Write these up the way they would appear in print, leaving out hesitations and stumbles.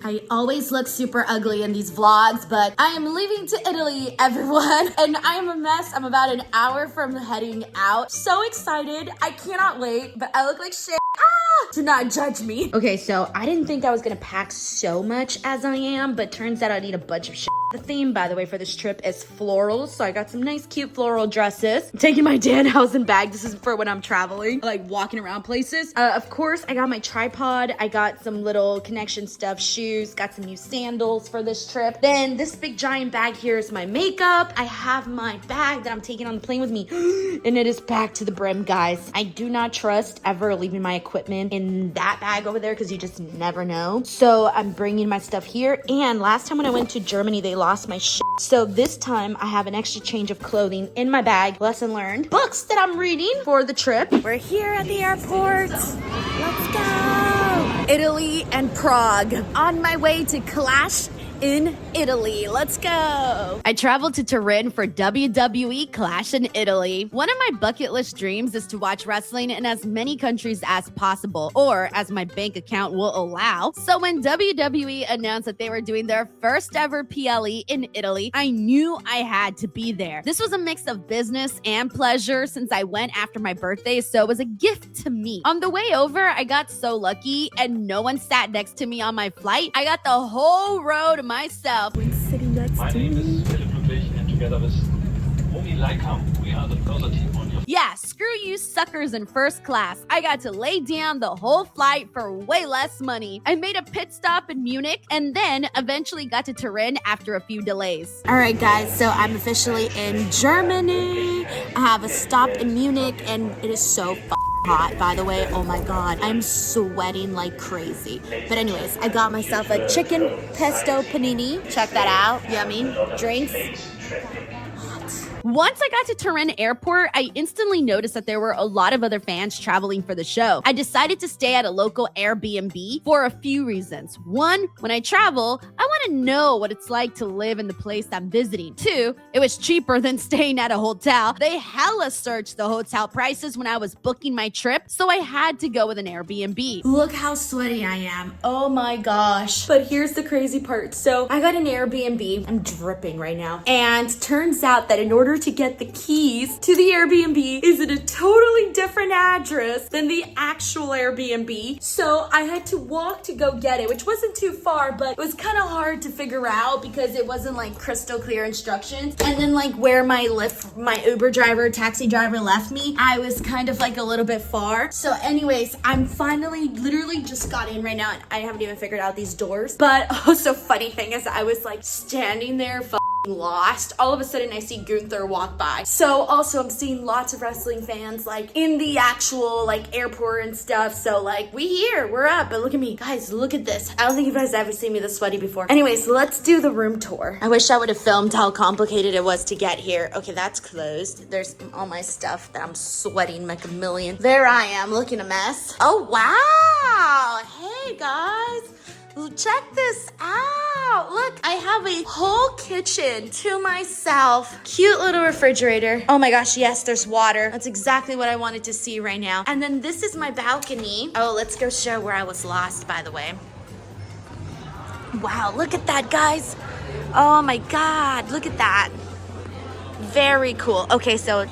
I always look super ugly in these vlogs, but I am leaving to Italy, everyone, and I am a mess. I'm about an hour from heading out. So excited. I cannot wait, but I look like shit. Do not judge me. Okay, so I didn't think I was gonna pack so much as I am, but turns out I need a bunch of shit. The theme, by the way, for this trip is florals, so I got some nice, cute floral dresses. I'm taking my Danhausen bag. This is for when I'm traveling, like walking around places. Of course, I got my tripod. I got some little connection stuff, shoes, got some new sandals for this trip. Then this big giant bag here is my makeup. I have my bag that I'm taking on the plane with me, and it is packed to the brim, guys. I do not trust ever leaving my equipment in that bag over there because you just never know. So I'm bringing my stuff here, and last time when I went to Germany, they lost my shit. So this time I have an extra change of clothing in my bag. Lesson learned. Books that I'm reading for the trip. We're here at the airport. Let's go. Italy and Prague. On my way to Clash in Italy. Let's go. I traveled to Turin for WWE Clash in Italy. One of my bucket list dreams is to watch wrestling in as many countries as possible, or as my bank account will allow. So when WWE announced that they were doing their first ever PLE in Italy, I knew I had to be there. This was a mix of business and pleasure since I went after my birthday, so it was a gift to me. On the way over, I got so lucky and no one sat next to me on my flight. I got the whole row to myself. Sitting next My name is Philip Ludwig, and together with Omi Laikam, we are the further team on your... Yeah, screw you suckers in first class. I got to lay down the whole flight for way less money. I made a pit stop in Munich and then eventually got to Turin after a few delays. All right, guys, so I'm officially in Germany. I have a stop in Munich and it is so hot, by the way. Oh my god, I'm sweating like crazy. But anyways, I got myself a chicken pesto panini. Check that out. Yummy. Drinks. Once I got to Turin Airport, I instantly noticed that there were a lot of other fans traveling for the show. I decided to stay at a local Airbnb for a few reasons. One, when I travel, I want to know what it's like to live in the place I'm visiting. Two, it was cheaper than staying at a hotel. They hella searched the hotel prices when I was booking my trip, so I had to go with an Airbnb. Look how sweaty I am. Oh my gosh. But here's the crazy part. So I got an Airbnb. I'm dripping right now. And turns out that in order to get the keys to the Airbnb is at a totally different address than the actual Airbnb. So I had to walk to go get it, which wasn't too far, but it was kind of hard to figure out because it wasn't like crystal clear instructions. And then like where my Uber driver, taxi driver left me, I was kind of like a little bit far. So anyways, I'm finally literally just got in right now and I haven't even figured out these doors. But also funny thing is I was like standing there lost. All of a sudden I see Gunther walk by. So also I'm seeing lots of wrestling fans like in the actual like airport and stuff. So like we're up, but look at me. Guys, look at this. I don't think you guys ever seen me this sweaty before. Anyways, let's do the room tour. I wish I would have filmed how complicated it was to get here. Okay, that's closed. There's all my stuff that I'm sweating like a million. There I am looking a mess. Oh wow. Hey guys. Check this out. Look, I have a whole kitchen to myself. Cute little refrigerator. Oh my gosh, yes, there's water. That's exactly what I wanted to see right now. And then this is my balcony. Oh, let's go show where I was lost, by the way. Wow, look at that, guys. Oh my God, look at that. Very cool. Okay, so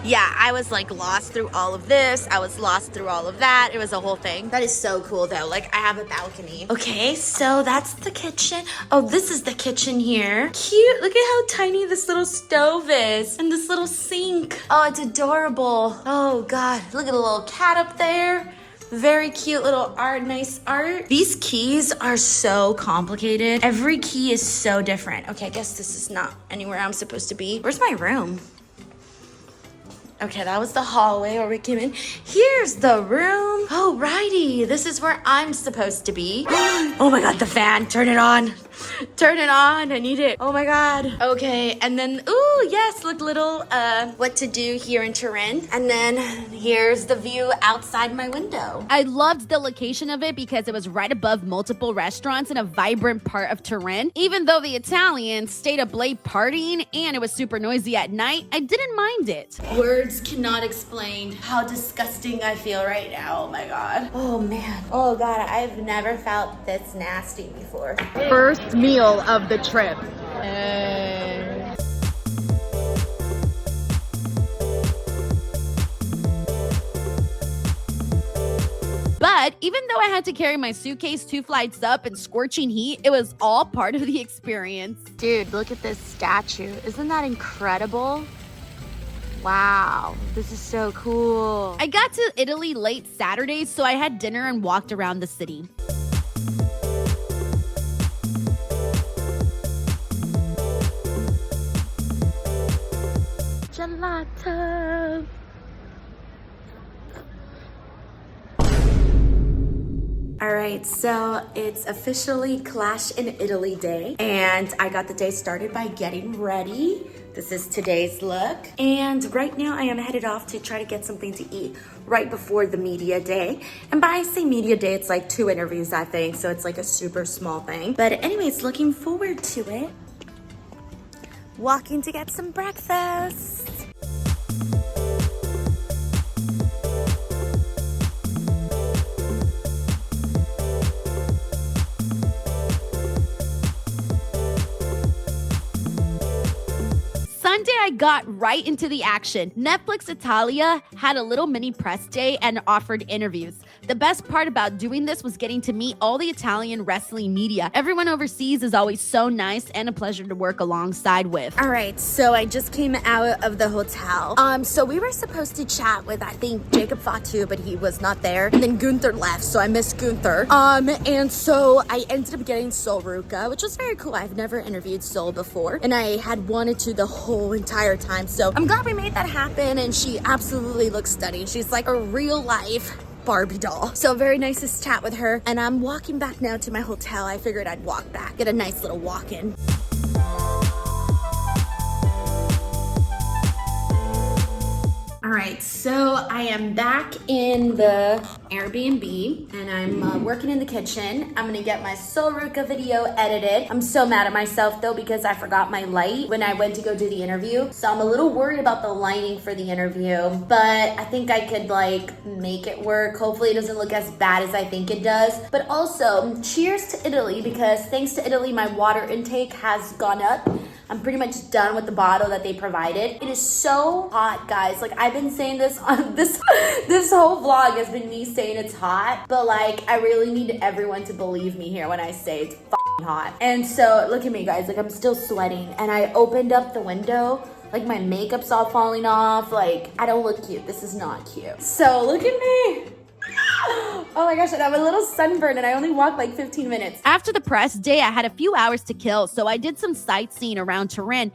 yeah, I was like lost through all of this. I was lost through all of that. It was a whole thing. That is so cool though. Like I have a balcony. Okay, so that's the kitchen. Oh, this is the kitchen here. Cute. Look at how tiny this little stove is. And this little sink. Oh, it's adorable. Oh God, look at the little cat up there. Very cute little art, nice art. These keys are so complicated. Every key is so different. Okay, I guess this is not anywhere I'm supposed to be. Where's my room? Okay, that was the hallway where we came in. Here's the room. Alrighty, this is where I'm supposed to be. Oh my God, the fan, turn it on. Turn it on. I need it. Oh my god. Okay, and then ooh yes, look little what to do here in Turin. And then here's the view outside my window. I loved the location of it because it was right above multiple restaurants in a vibrant part of Turin. Even though the Italians stayed up late partying and it was super noisy at night, I didn't mind it. Words cannot explain how disgusting I feel right now. Oh my god. Oh man. Oh god, I've never felt this nasty before. First meal of the trip. But even though I had to carry my suitcase 2 flights up in scorching heat, it was all part of the experience. Dude, look at this statue. Isn't that incredible? Wow, this is so cool. I got to Italy late Saturday, so I had dinner and walked around the city. Gelato. Alright, so it's officially Clash in Italy day, and I got the day started by getting ready. This is today's look, and right now I am headed off to try to get something to eat right before the media day. And by I say media day, it's like 2 interviews, I think, so it's like a super small thing. But anyways, looking forward to it. Walking to get some breakfast. Sunday, I got right into the action. Netflix Italia had a little mini press day and offered interviews. The best part about doing this was getting to meet all the Italian wrestling media. Everyone overseas is always so nice and a pleasure to work alongside with. All right, so I just came out of the hotel. So we were supposed to chat with, I think, Jacob Fatu, but he was not there. And then Gunther left, so I missed Gunther. And so I ended up getting Sol Ruca, which was very cool. I've never interviewed Sol before, and I had wanted to the whole entire time. So I'm glad we made that happen, and she absolutely looks stunning. She's like a real life Barbie doll. So very nice to chat with her, and I'm walking back now to my hotel. I figured I'd walk back, get a nice little walk in. All right, so I am back in the Airbnb, and I'm working in the kitchen. I'm gonna get my Sol Ruca video edited. I'm so mad at myself though because I forgot my light when I went to go do the interview. So I'm a little worried about the lighting for the interview, but I think I could like make it work. Hopefully it doesn't look as bad as I think it does. But also, cheers to Italy, because thanks to Italy, my water intake has gone up. I'm pretty much done with the bottle that they provided. It is so hot, guys. Like, I've been saying this on this whole vlog has been me saying it's hot, but like, I really need everyone to believe me here when I say it's f***ing hot. And so, look at me, guys. Like, I'm still sweating, and I opened up the window. Like, my makeup's all falling off. Like, I don't look cute. This is not cute. So, look at me. Oh my gosh, and I'm a little sunburned, and I only walked like 15 minutes. After the press day, I had a few hours to kill, so I did some sightseeing around Turin.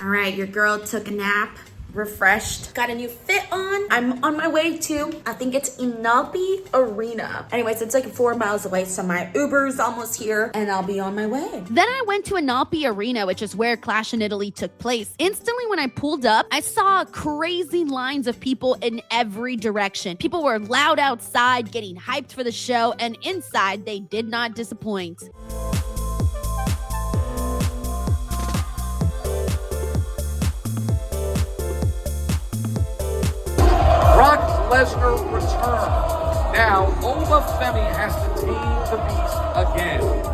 All right, your girl took a nap, refreshed, got a new fit on. I'm on my way to, I think it's Inalpi Arena. Anyways, it's like 4 miles away, so my Uber's almost here, and I'll be on my way. Then I went to Inalpi Arena, which is where Clash in Italy took place. Instantly, when I pulled up, I saw crazy lines of people in every direction. People were loud outside, getting hyped for the show, and inside, they did not disappoint. Lesnar return. Now, Oba Femi has to tame the beast again.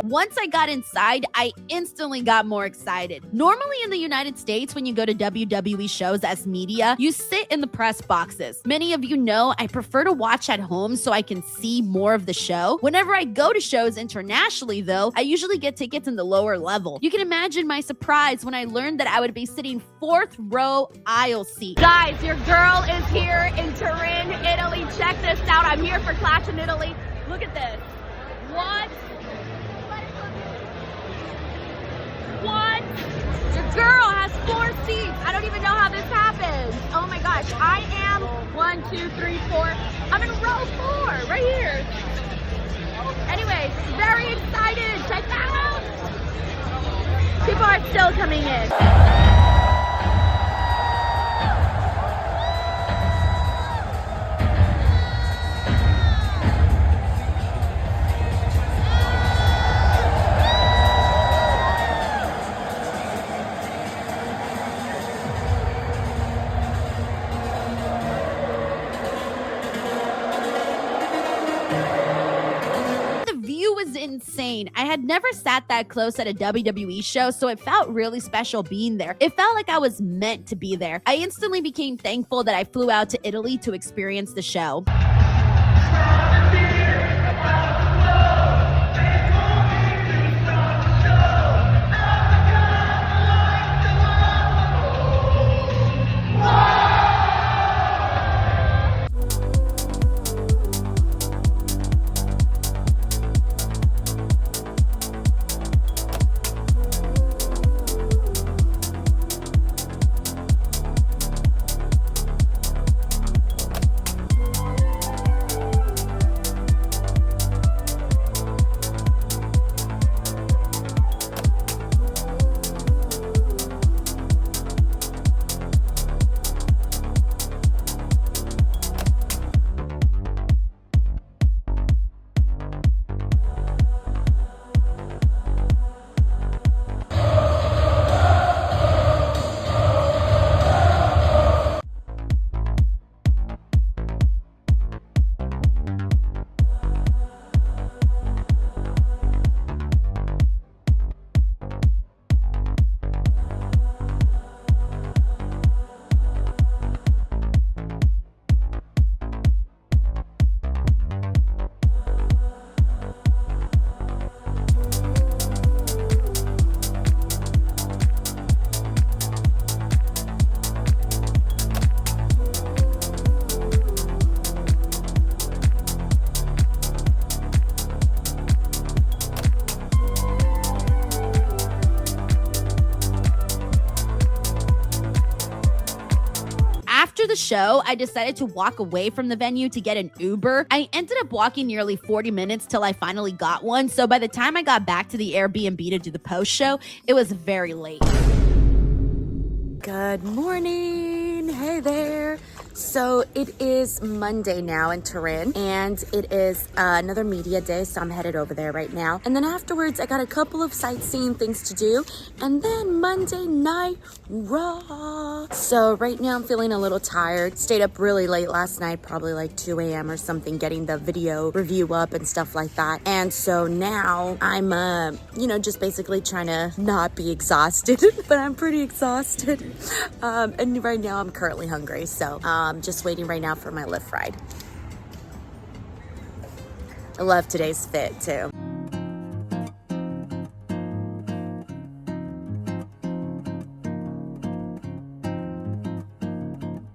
Once I got inside, I instantly got more excited. Normally in the United States, when you go to WWE shows as media, you sit in the press boxes. Many of you know I prefer to watch at home so I can see more of the show. Whenever I go to shows internationally, though, I usually get tickets in the lower level. You can imagine my surprise when I learned that I would be sitting 4th row aisle seat. Guys, your girl is here in Turin, Italy. Check this out. I'm here for Clash in Italy. Look at this. What? Your girl has 4 seats. I don't even know how this happens. Oh my gosh. I am 1, 2, 3, 4. I'm in row 4 right here. Anyways, very excited. Check that out. People are still coming in. Insane. I had never sat that close at a WWE show, so it felt really special being there. It felt like I was meant to be there. I instantly became thankful that I flew out to Italy to experience the show. After the show, I decided to walk away from the venue to get an Uber. I ended up walking nearly 40 minutes till I finally got one, so by the time I got back to the Airbnb to do the post show, it was very late. Good morning. Hey there. So it is Monday now in Turin, and it is another media day, so I'm headed over there right now. And then afterwards, I got a couple of sightseeing things to do, and then Monday Night Raw. So right now I'm feeling a little tired. Stayed up really late last night, probably like 2 a.m. or something, getting the video review up and stuff like that. And so now I'm, just basically trying to not be exhausted, but I'm pretty exhausted. And right now I'm currently hungry, so just waiting right now for my Lyft ride. I love today's fit too.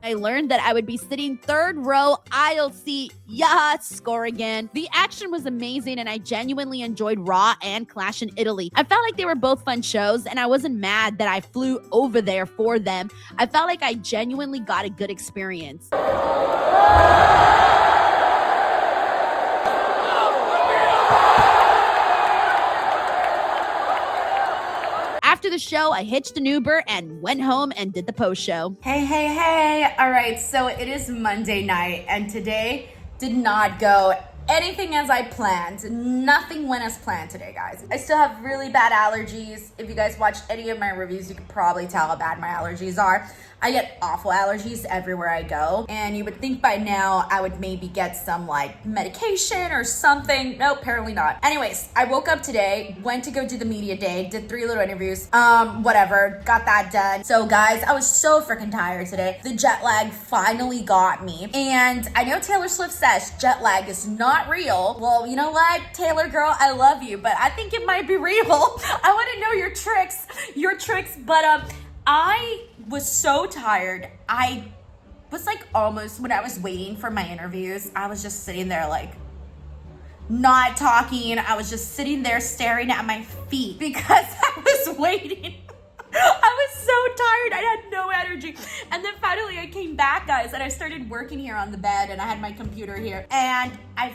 I learned that I would be sitting 3rd row aisle seat. Yeah, score again. The action was amazing, and I genuinely enjoyed Raw and Clash in Italy. I felt like they were both fun shows, and I wasn't mad that I flew over there for them. I felt like I genuinely got a good experience. After the show, I hitched an Uber and went home and did the post show. Hey. All right, so it is Monday night, and today did not go anything as I planned. Nothing went as planned today, guys. I still have really bad allergies. If you guys watched any of my reviews, you could probably tell how bad my allergies are. I get awful allergies everywhere I go, and you would think by now I would maybe get some like medication or something. Nope, apparently not. Anyways, I woke up today, went to go do the media day, did 3 little interviews, whatever, got that done. So guys, I was so freaking tired today. The jet lag finally got me, and I know Taylor Swift says jet lag is not real. Well, you know what, Taylor girl, I love you, but I think it might be real. I want to know your tricks, but I was so tired. I was like almost, when I was waiting for my interviews, I was just sitting there like not talking. I was just sitting there staring at my feet because I was waiting. I was so tired. I had no energy. And then finally I came back, guys, and I started working here on the bed, and I had my computer here, and I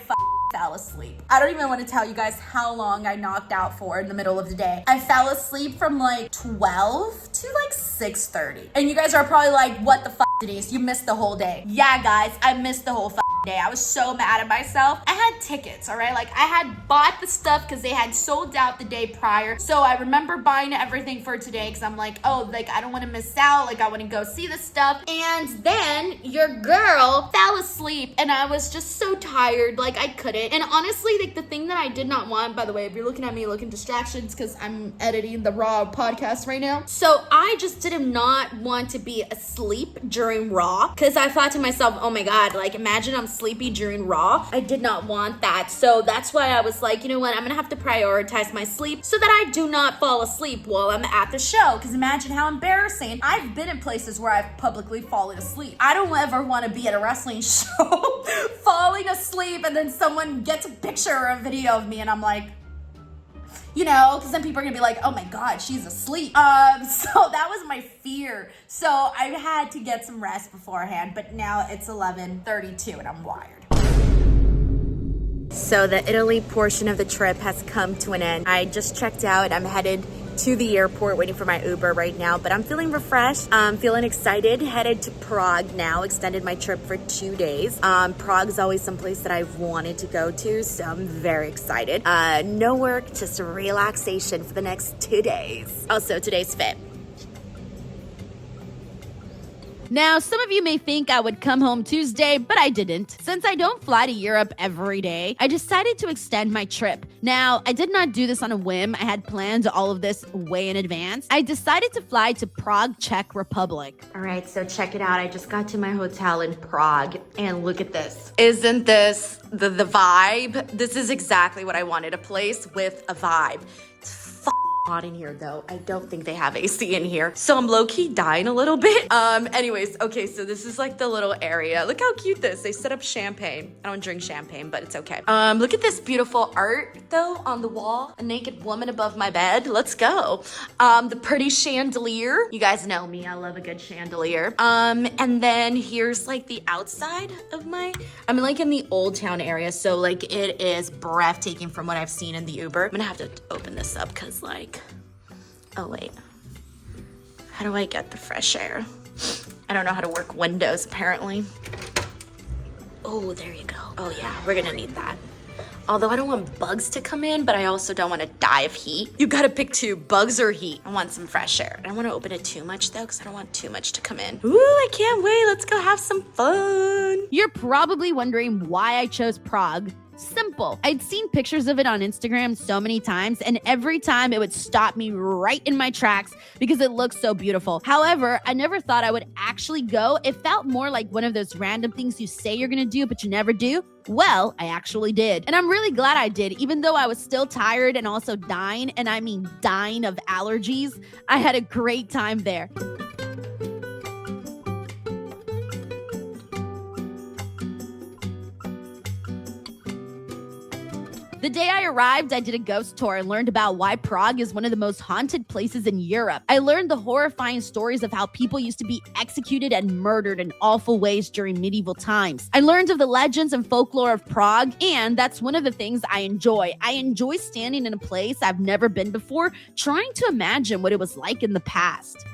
fell asleep. I don't even want to tell you guys how long I knocked out for in the middle of the day. I fell asleep from like 12 to like 6:30. And you guys are probably like, what the Denise? You missed the whole day. Yeah, guys, I missed the whole day. I was so mad at myself. I had tickets, all right? Like, I had bought the stuff because they had sold out the day prior. So I remember buying everything for today because I'm like, oh, like, I don't want to miss out. Like, I want to go see the stuff. And then your girl fell asleep, and I was just so tired. Like, I couldn't. And honestly, like, the thing that I did not want, by the way, if you're looking at me looking distractions because I'm editing the Raw podcast right now. So I just did not want to be asleep during Raw because I thought to myself, oh my God, like, imagine I'm sleepy during Raw. I did not want that. So that's why I was like, you know what? I'm gonna have to prioritize my sleep so that I do not fall asleep while I'm at the show. Because imagine how embarrassing. I've been in places where I've publicly fallen asleep. I don't ever want to be at a wrestling show falling asleep and then someone gets a picture or a video of me and I'm like, you know, because then people are gonna be like, oh my God, she's asleep. So that was my fear. So I had to get some rest beforehand, but now it's 11:32 and I'm wired. So the Italy portion of the trip has come to an end. I just checked out. I'm headed to the airport waiting for my Uber right now, but I'm feeling refreshed. I'm feeling excited. Headed to Prague now. Extended my trip for 2 days. Prague's always someplace that I've wanted to go to, so I'm very excited. No work, just relaxation for the next 2 days. Also, today's fit. Now, some of you may think I would come home Tuesday, but I didn't. Since I don't fly to Europe every day, I decided to extend my trip. Now, I did not do this on a whim. I had planned all of this way in advance. I decided to fly to Prague, Czech Republic. All right, so check it out. I just got to my hotel in Prague, and look at this. Isn't this the vibe? This is exactly what I wanted, a place with a vibe. It's hot in here though. I don't think they have AC in here. So I'm low-key dying a little bit. Anyways, okay, so this is like the little area. Look how cute this. They set up champagne. I don't drink champagne, but it's okay. Look at this beautiful art though on the wall. A naked woman above my bed. Let's go. The pretty chandelier. You guys know me. I love a good chandelier. And then here's like the outside of I'm like in the Old Town area. So like it is breathtaking from what I've seen in the Uber. I'm gonna have to open this up because like, oh wait, how do I get the fresh air? I don't know how to work windows apparently. Oh, there you go. Oh yeah, we're gonna need that. Although I don't want bugs to come in, but I also don't want to die of heat. You gotta pick two, bugs or heat. I want some fresh air. I don't want to open it too much though, because I don't want too much to come in. Ooh, I can't wait. Let's go have some fun. You're probably wondering why I chose Prague. Simple. I'd seen pictures of it on Instagram so many times, and every time it would stop me right in my tracks because it looks so beautiful. However, I never thought I would actually go. It felt more like one of those random things you say you're gonna do, but you never do. Well, I actually did. And I'm really glad I did, even though I was still tired and also dying, and I mean dying of allergies. I had a great time there. The day I arrived, I did a ghost tour and learned about why Prague is one of the most haunted places in Europe. I learned the horrifying stories of how people used to be executed and murdered in awful ways during medieval times. I learned of the legends and folklore of Prague, and that's one of the things I enjoy. I enjoy standing in a place I've never been before, trying to imagine what it was like in the past.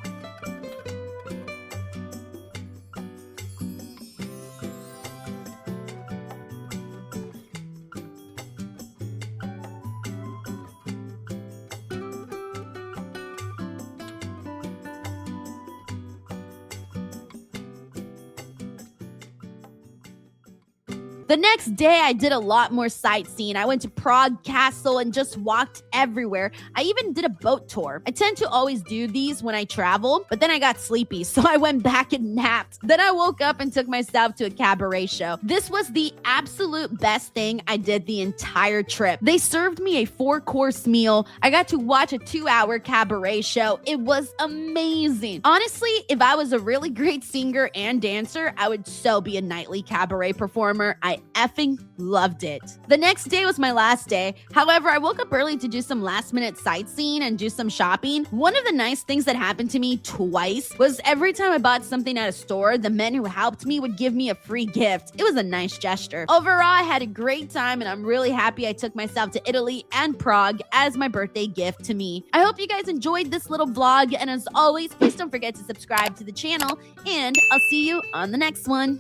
The next day, I did a lot more sightseeing. I went to Prague Castle and just walked everywhere. I even did a boat tour. I tend to always do these when I travel, but then I got sleepy, so I went back and napped. Then I woke up and took myself to a cabaret show. This was the absolute best thing I did the entire trip. They served me a 4-course meal. I got to watch a 2-hour cabaret show. It was amazing. Honestly, if I was a really great singer and dancer, I would so be a nightly cabaret performer. I effing loved it. The next day was my last day. However, I woke up early to do some last-minute sightseeing and do some shopping. One of the nice things that happened to me twice was every time I bought something at a store, the men who helped me would give me a free gift. It was a nice gesture. Overall, I had a great time and I'm really happy I took myself to Italy and Prague as my birthday gift to me. I hope you guys enjoyed this little vlog, and as always, please don't forget to subscribe to the channel, and I'll see you on the next one.